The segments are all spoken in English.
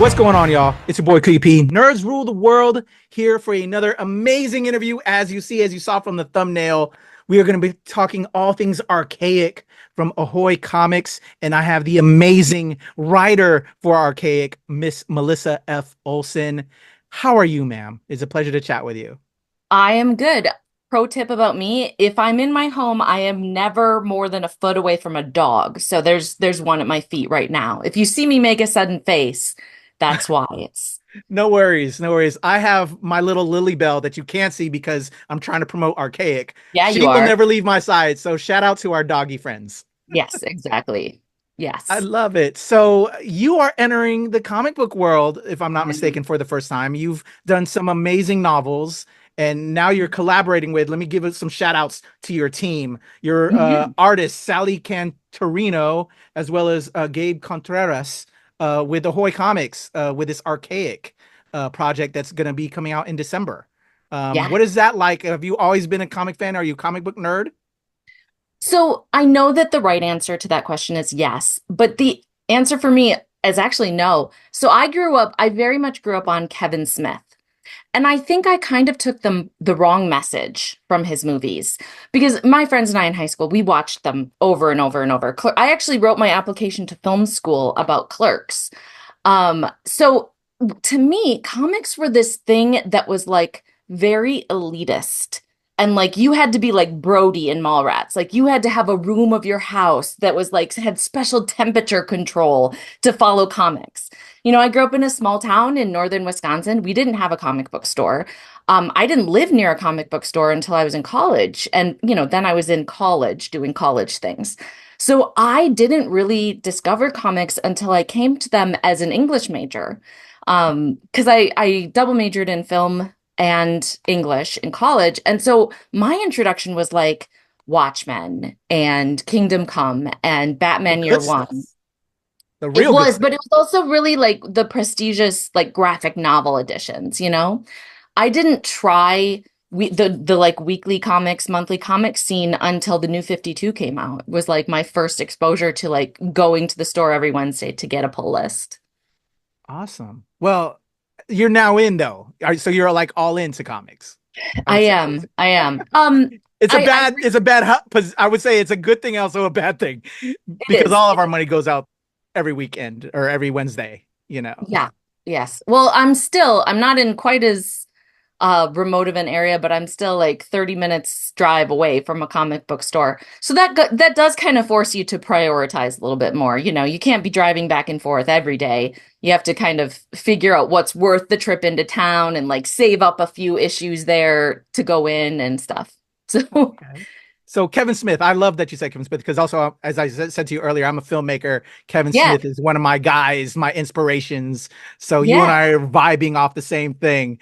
What's going on, y'all? It's your boy Kuya P. Nerds rule the world here for another amazing interview. As you saw from the thumbnail, we are going to be talking all things ARCHAIC from AHOY Comics, and I have the amazing writer for ARCHAIC, Miss Melissa F. Olson. How are you, ma'am? It's a pleasure to chat with you. I am good. Pro tip about me, if I'm in my home, I am never more than a foot away from a dog. So there's one at my feet right now. If you see me make a sudden face, that's why. It's No worries, no worries. I have my little Lily Bell that you can't see because I'm trying to promote ARCHAIC. Yeah, you She will are. never leave my side, so shout out to our doggy friends. Yes, exactly. I Yes. love it. So you are entering the comic book world, if I'm not Um, mistaken, for the first time. You've done some amazing novels, and now you're collaborating with, let me give it some shout outs to your team, your mhm. artist, Sally Cantirino, as well as Gabe Contreras with AHOY Comics with this ARCHAIC project that's going to be coming out in December. Yeah. What is that like? Have you always been a comic fan? Are you a comic book nerd? So I know that the right answer to that question is yes, but the answer for me is actually no. So I very much grew up on Kevin Smith. And I think I kind of took the wrong message from his movies because my friends and I in high school, we watched them over and over and over. I actually wrote my application to film school about Clerks. So to me, comics were this thing that was like very elitist. And like you had to be like Brody in Mallrats. Like you had to have a room of your house that was like had special temperature control to follow comics. You know, I grew up in a small town in northern Wisconsin. We didn't have a comic book store. I didn't live near a comic book store until I was in college. And, you know, then I was in college doing college things. So I didn't really discover comics until I came to them as an English major. Because I double majored in film and English in college. And so my introduction was like Watchmen and Kingdom Come and The Batman Year good One. stuff, the It real good was, stuff. but it was also really like the prestigious like graphic novel editions, you know? I didn't try the like weekly comics, monthly comics scene until the New 52 came out. It was like my first exposure to like going to the store every Wednesday to get a pull list. Awesome. Well, you're now in though. So you're like all into comics. I I would say am. I am. I it's a bad I would say it's a good thing, also a bad thing, it because is. all of our money goes out every weekend or every Wednesday, you know. Yeah. Yes. Well, I'm not in quite as remote of an area, but I'm still like 30 minutes drive away from a comic book store. So that does kind of force you to prioritize a little bit more. You know, you can't be driving back and forth every day. You have to kind of figure out what's worth the trip into town and like save up a few issues there to go in and stuff. So, Okay. So Kevin Smith, I love that you said Kevin Smith because also, as I said to you earlier, I'm a filmmaker. Kevin yeah. Smith is one of my guys, my inspirations. So you and Yeah. I are vibing off the same thing.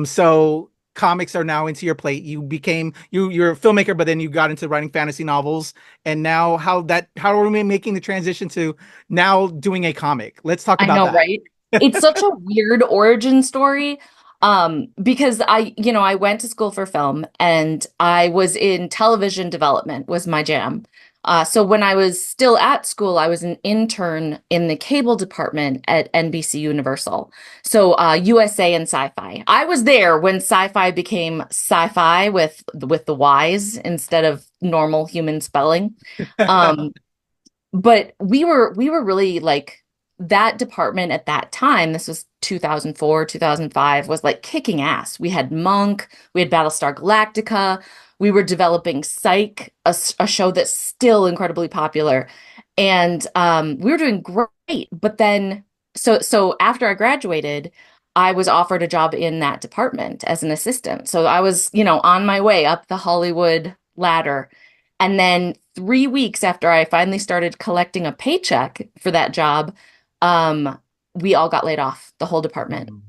So comics are now into your plate. You're a filmmaker, but then you got into writing fantasy novels, and now how are we making the transition to now doing a comic? Let's talk I about know, that. right? It's such a weird origin story. Because I went to school for film and I was in television development was my jam. So when I was still at school, I was an intern in the cable department at NBC Universal. So USA and Sci-Fi. I was there when Sci-Fi became sci-fi with the Y's instead of normal human spelling. Um, but we were really like that department at that time, this was 2004 2005, was like kicking ass. We had Monk, we had Battlestar Galactica, we were developing Psych, a show that's still incredibly popular, and we were doing great. But then so after I graduated, I was offered a job in that department as an assistant, so I was, you know, on my way up the Hollywood ladder. And then 3 weeks after I finally started collecting a paycheck for that job, we all got laid off, the whole department, Mm.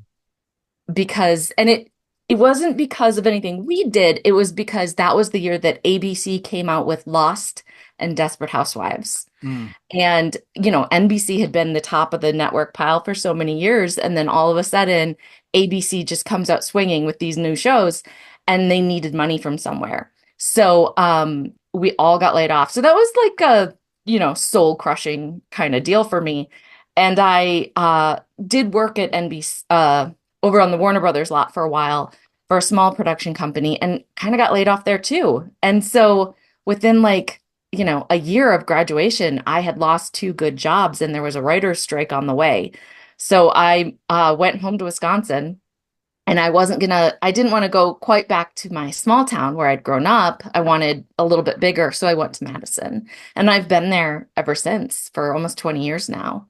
because, and it wasn't because of anything we did. It was because that was the year that ABC came out with Lost and Desperate Housewives. Mm. And, you know, NBC had been the top of the network pile for so many years. And then all of a sudden, ABC just comes out swinging with these new shows and they needed money from somewhere. So we all got laid off. So that was like a, you know, soul crushing kind of deal for me. And I did work at NBC over on the Warner Brothers lot for a while for a small production company and kind of got laid off there too. And so within like, a year of graduation, I had lost two good jobs and there was a writer's strike on the way. So I went home to Wisconsin and I didn't want to go quite back to my small town where I'd grown up. I wanted a little bit bigger. So I went to Madison and I've been there ever since for almost 20 years now.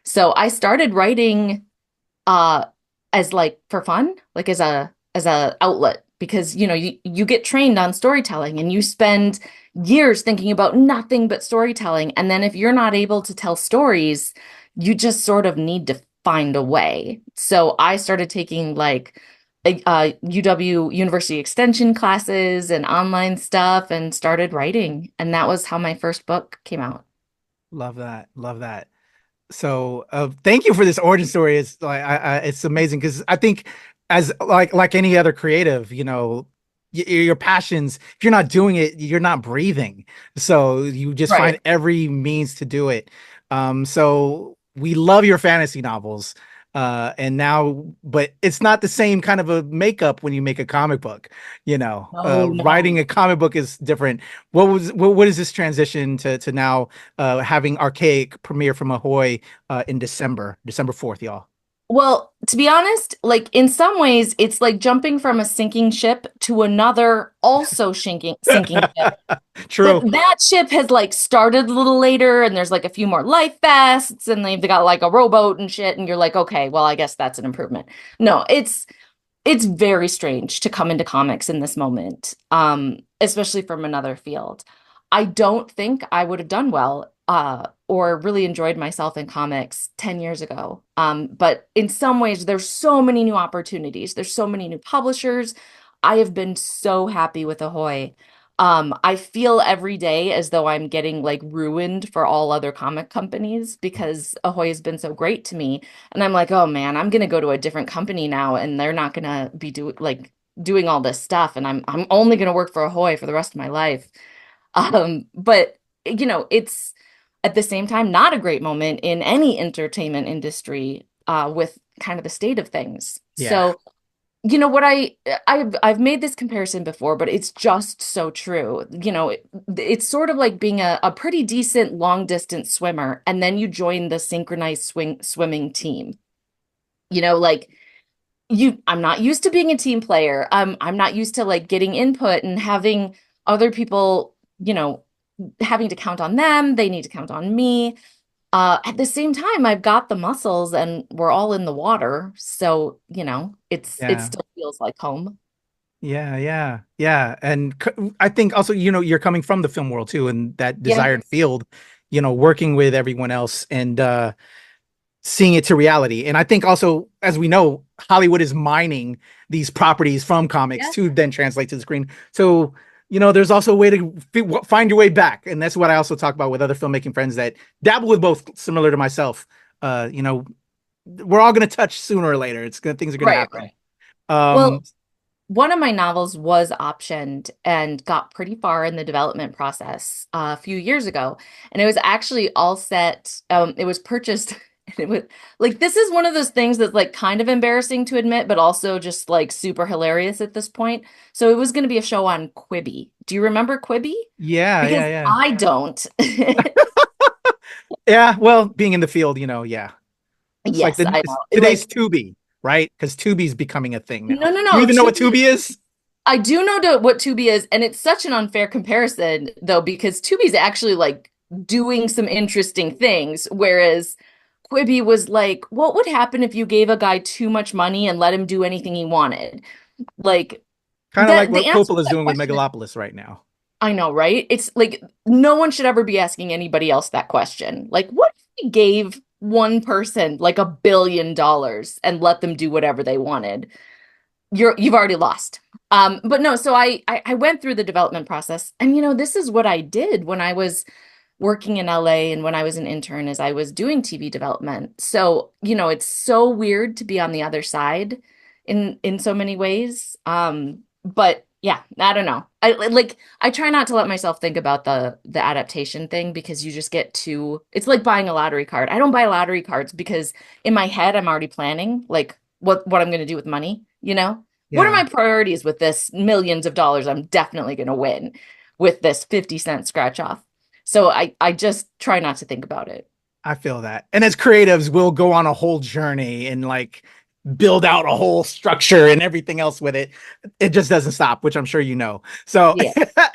So I started writing uh as like for fun, like as a outlet because you get trained on storytelling and you spend years thinking about nothing but storytelling. And then if you're not able to tell stories, you just sort of need to find a way. So I started taking like UW University Extension classes and online stuff and started writing. And that was how my first book came out. Love that. Love that. So thank you for this origin story. It's like it's amazing because I think as like any other creative, your passions, if you're not doing it, you're not breathing. So you just Right. find every means to do it. So we love your fantasy novels. And now, but it's not the same kind of a makeup when you make a comic book, Oh, writing no. a comic book is different. What is this transition to now having Archaic premiere from Ahoy in December 4th, y'all. Well, to be honest, like in some ways, it's like jumping from a sinking ship to another also sinking ship. But True. that ship has like started a little later, and there's like a few more life vests, and they've got like a rowboat and shit, and you're like, okay, well, I guess that's an improvement. No, it's very strange to come into comics in this moment, especially from another field. I don't think I would have done well, or really enjoyed myself in comics 10 years ago. But in some ways, there's so many new opportunities. There's so many new publishers. I have been so happy with Ahoy. I feel every day as though I'm getting like ruined for all other comic companies because Ahoy has been so great to me. And I'm like, oh man, I'm gonna go to a different company now, and they're not gonna be doing all this stuff, and I'm only gonna work for Ahoy for the rest of my life. But it's at the same time not a great moment in any entertainment industry, with kind of the state of things. Yeah. So what I've made this comparison before, but it's just so true. It's sort of like being a pretty decent long distance swimmer, and then you join the synchronized swimming team. Like I'm not used to being a team player. I'm not used to like getting input and having other people, having to count on them. They need to count on me. At the same time, I've got the muscles and we're all in the water. So, it Yeah. still feels like home. Yeah, yeah, yeah. And I think also, you're coming from the film world too, and that Yeah. desired field, working with everyone else and seeing it to reality. And I think also, as we know, Hollywood is mining these properties from comics Yeah. to then translate to the screen. So, there's also a way to find your way back. And that's what I also talk about with other filmmaking friends that dabble with both, similar to myself. We're all going to touch sooner or later. Things are going to Right, happen. right. Um, Well, one of my novels was optioned and got pretty far in the development process a few years ago. And it was actually all set. It was purchased. And it was like, this is one of those things that's like kind of embarrassing to admit, but also just like super hilarious at this point. So it was going to be a show on Quibi. Do you remember Quibi? yeah, Because yeah, yeah. I don't. Yeah, well, being in the field, yeah. It's like Yes, I it's know. today's Like, Tubi, right? Because Tubi's becoming a thing now. no, no, You no. even know what Tubi Tubi is? I do know what Tubi is, and it's such an unfair comparison, though, because Tubi's actually like doing some interesting things, whereas Quibi was like, what would happen if you gave a guy too much money and let him do anything he wanted? Like Kind of like the what answer to Coppola's that doing with question is, Megalopolis right now. I know, right? It's like no one should ever be asking anybody else that question. Like, what if we gave one person like $1 billion and let them do whatever they wanted? You've already lost. But no, so I went through the development process, and this is what I did when I was working in LA and when I was an intern, is I was doing TV development. So it's so weird to be on the other side in so many ways. But Yeah, I don't know. I try not to let myself think about the adaptation thing because you just get too it's like buying a lottery card. I don't buy lottery cards because in my head I'm already planning like what I'm going to do with money, you know? What are Yeah, my priorities with this millions of dollars I'm definitely going to win with this 50-cent scratch off? So I just try not to think about it. I feel that. And as creatives, we'll go on a whole journey and like build out a whole structure and everything else with it. It just doesn't stop, which I'm sure you know. So Yeah.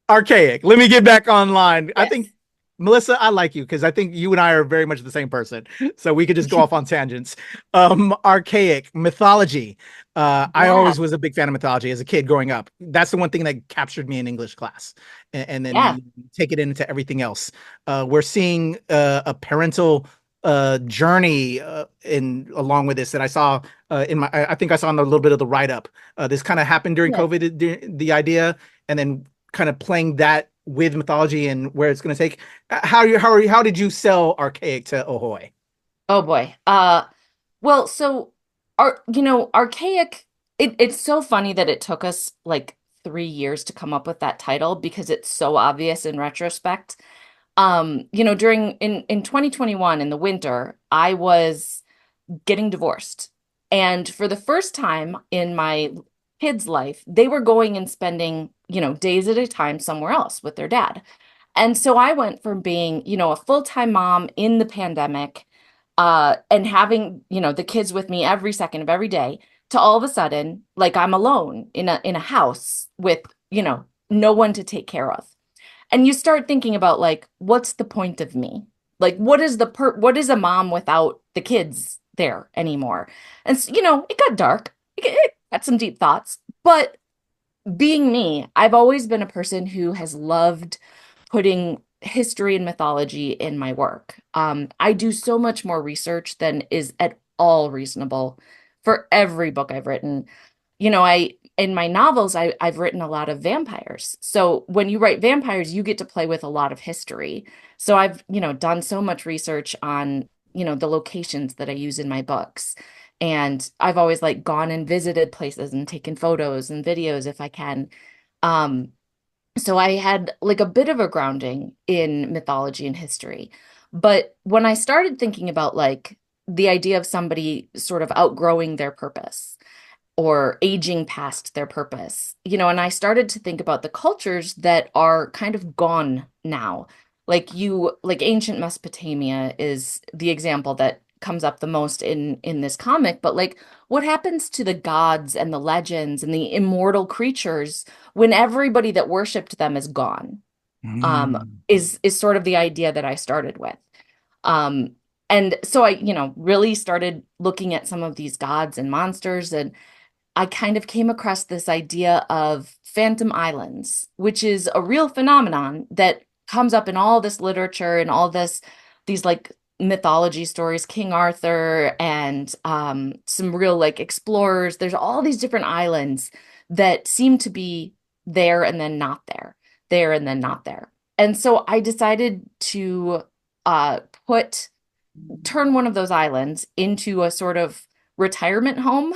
Archaic. Let me get back online. I think Yes. Melissa, I like you because I think you and I are very much the same person. So we could just go off on tangents. Archaic mythology. I Yeah. always was a big fan of mythology as a kid growing up. That's the one thing that captured me in English class. And then Yeah. you take it into everything else. We're seeing a parental journey in along with this that I saw in my I think I saw in a little bit of the write-up. This kind of happened during Yeah. COVID, the idea, and then kind of playing that with mythology and where it's going to take. How did you sell Archaic to Ahoy? Oh boy. Well, so archaic, it's so funny that it took us like 3 years to come up with that title because it's so obvious in retrospect. During in 2021 in the winter, I was getting divorced. And for the first time in my kids' life, they were going and spending, days at a time somewhere else with their dad. And so I went from being, a full-time mom in the pandemic, and having, the kids with me every second of every day, to all of a sudden, like I'm alone in a house with, no one to take care of. And you start thinking about like, what's the point of me? Like, what is a mom without the kids there anymore? And it got dark. It got some deep thoughts, but being me, I've always been a person who has loved putting history and mythology in my work. I do so much more research than is at all reasonable for every book I've written. I in my novels, I've written a lot of vampires. So when you write vampires, you get to play with a lot of history. So I've, done so much research on, the locations that I use in my books. And I've always like gone and visited places and taken photos and videos if I can. Um, so I had like a bit of a grounding in mythology and history. But when I started thinking about like the idea of somebody sort of outgrowing their purpose or aging past their purpose, and I started to think about the cultures that are kind of gone now. Like ancient Mesopotamia is the example that comes up the most in this comic, but like what happens to the gods and the legends and the immortal creatures when everybody that worshipped them is gone? Mm. Is sort of the idea that I started with. Um, and so I, really started looking at some of these gods and monsters, and I kind of came across this idea of phantom islands, which is a real phenomenon that comes up in all this literature and all these like mythology stories, King Arthur and some real like explorers. There's all these different islands that seem to be there and then not there, there and then not there. And so I decided to uh, put turn one of those islands into a sort of retirement home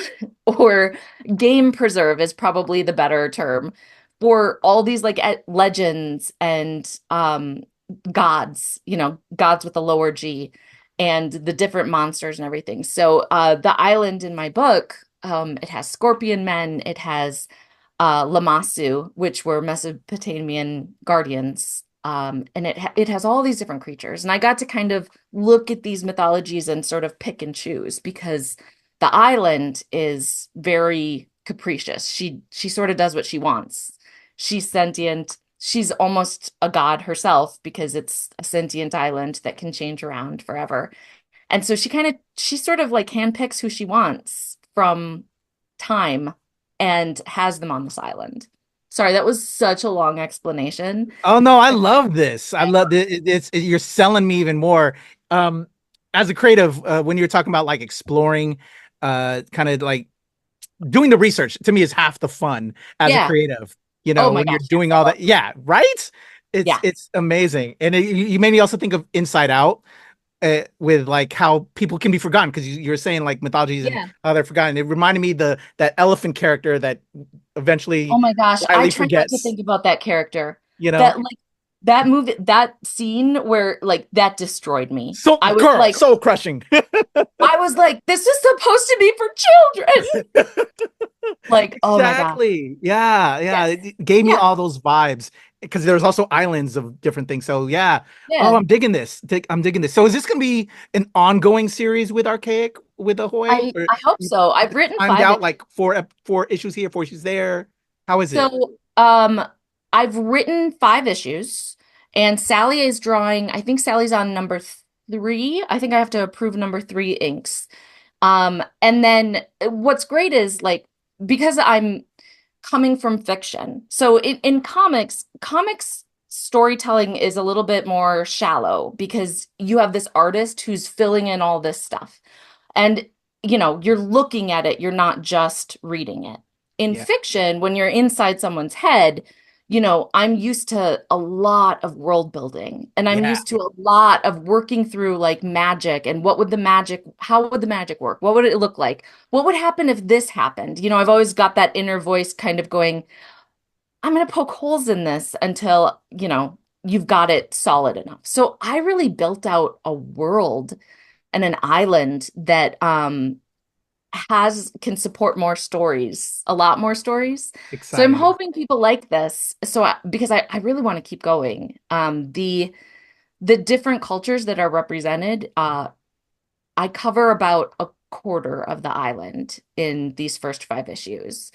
or game preserve is probably the better term for all these like legends and gods, gods with a lower G and the different monsters and everything. So the island in my book, it has scorpion men, it has Lamassu, which were Mesopotamian guardians. And it has all these different creatures. And I got to kind of look at these mythologies and sort of pick and choose because the island is very capricious. She sort of does what she wants. She's sentient. She's almost a god herself because it's a sentient island that can change around forever. And so she sort of like handpicks who she wants from time and has them on this island. Sorry, that was such a long explanation. Oh no, I love this. I love it. You're selling me even more. Um, as a creative, when you're talking about like exploring, kind of like doing the research to me is half the fun as a Yeah. creative. Oh my When you're gosh, yes, doing I all love. that, yeah, right? It's Yeah. it's amazing, and you made me also think of Inside Out. with like how people can be forgotten because you're saying like mythologies and Yeah. how they're forgotten. It reminded me that elephant character that Oh eventually my gosh, I Riley try not to forgets. think about that character. You know, That like that movie, that scene where like that destroyed me. so girl, soul crushing. I was like, this is supposed to be for children. Like, oh my gosh. Exactly. Yeah, yeah. Yes. It gave me Yeah. all those vibes because there's also islands of different things. So yeah. Oh, Yeah. I'm digging this. I'm digging this. So is this gonna be an ongoing series with Archaic with Ahoy? Or I hope so. I've written timed five. out like four issues here, 4 issues there? How is it? So, I've written 5 issues, and Sally is drawing. I think Sally's on number 3. I think I have to approve number 3 inks. And then what's great is like because I'm coming from fiction. So in comics storytelling is a little bit more shallow because you have this artist who's filling in all this stuff. And you're looking at it, you're not just reading it. In Yeah. fiction, when you're inside someone's head, I'm used to a lot of world building and I'm Yeah. used to a lot of working through like magic and how would the magic work? What would it look like? What would happen if this happened? I've always got that inner voice kind of going, I'm going to poke holes in this until, you've got it solid enough. So I really built out a world and an island that can support more stories, a lot more stories. So I'm Exciting. hoping people like this. Because I really want to keep going. The different cultures that are represented, I cover about a quarter of the island in these first 5 issues.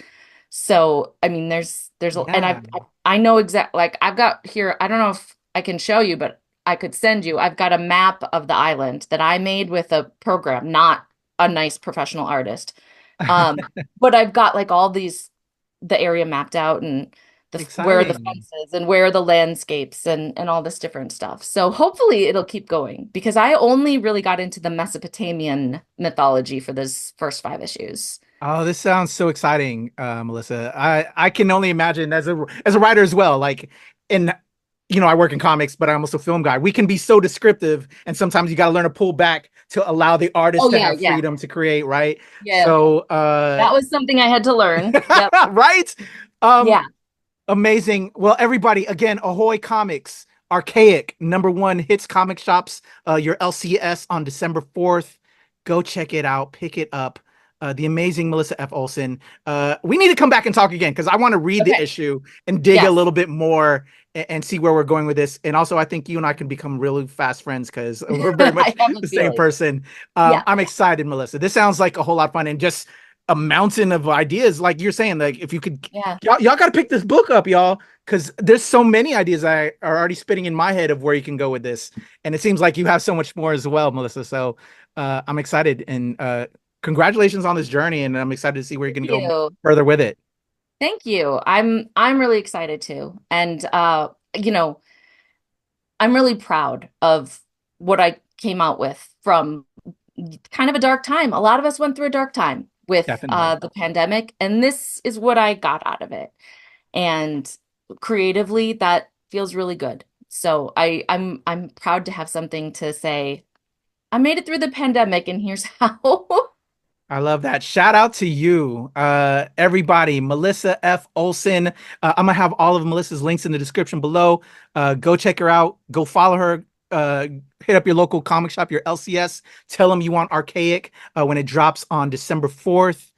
So I mean, and Yeah. I know exact like I've got here. I don't know if I can show you, but I could send you. I've got a map of the island that I made with a program, not a nice professional artist. Um, but I've got like the area mapped out and where are the Exciting. fences and where are the landscapes and all this different stuff. So hopefully it'll keep going because I only really got into the Mesopotamian mythology for those first 5 issues. Oh, this sounds so exciting, Melissa. I can only imagine as a writer as well. Like, in I work in comics, but I'm also a film guy. We can be so descriptive, and sometimes you got to learn to pull back to allow the artist Oh to yeah, have yeah. freedom to create, right? Yeah. So, That was something I had to learn. Yep. right? Um, Yeah. Amazing. Well, everybody, again, Ahoy Comics, Archaic, #1 hits comic shops. Your LCS on December 4th. Go check it out. Pick it up. The amazing Melissa F. Olson. We need to come back and talk again because I want to read the Okay. issue and dig a Yes. little bit more and see where we're going with this. And also, I think you and I can become really fast friends because we're very much I have a the same feeling. person. Yeah. I'm excited, Melissa. This sounds like a whole lot of fun and just a mountain of ideas. Like you're saying, like if you could, Yeah. y'all got to pick this book up, y'all, because there's so many ideas I are already spitting in my head of where you can go with this. And it seems like you have so much more as well, Melissa. So I'm excited and congratulations on this journey, and I'm excited to see where you Thank can go you. further with it. Thank you. I'm really excited too. And I'm really proud of what I came out with from kind of a dark time. A lot of us went through a dark time with Definitely. the pandemic, and this is what I got out of it. And creatively, that feels really good. So I'm proud to have something to say. I made it through the pandemic, and here's how. I love that. Shout out to you, everybody. Melissa F. Olson. I'm gonna have all of Melissa's links in the description below. Go check her out. Go follow her. Hit up your local comic shop, your LCS. Tell them you want Archaic when it drops on December 4th.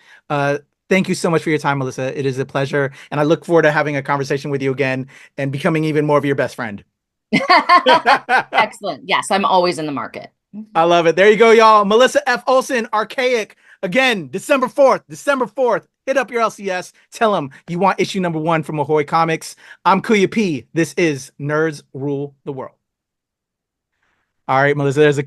Thank you so much for your time, Melissa. It is a pleasure, and I look forward to having a conversation with you again and becoming even more of your best friend. Excellent. Yes, I'm always in the market. I love it. There you go, y'all. Melissa F. Olson, Archaic. Again, December 4th. December 4th. Hit up your LCS. Tell them you want issue #1 from AHOY Comics. I'm Kuya P. This is Nerds Rule the World. All right, Melissa, there's a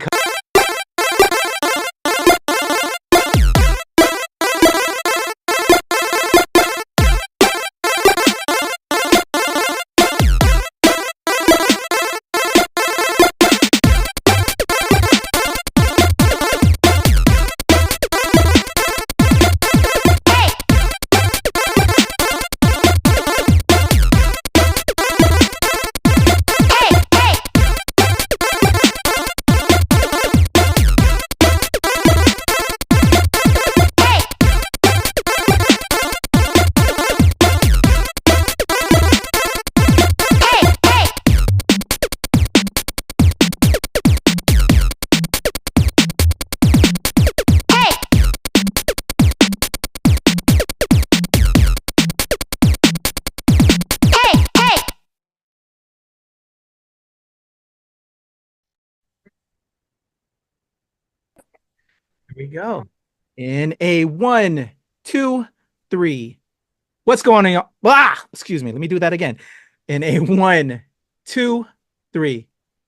we go. In a one, two, three. What's going on? Ah, excuse me. Let me do that again. In a one, two, three.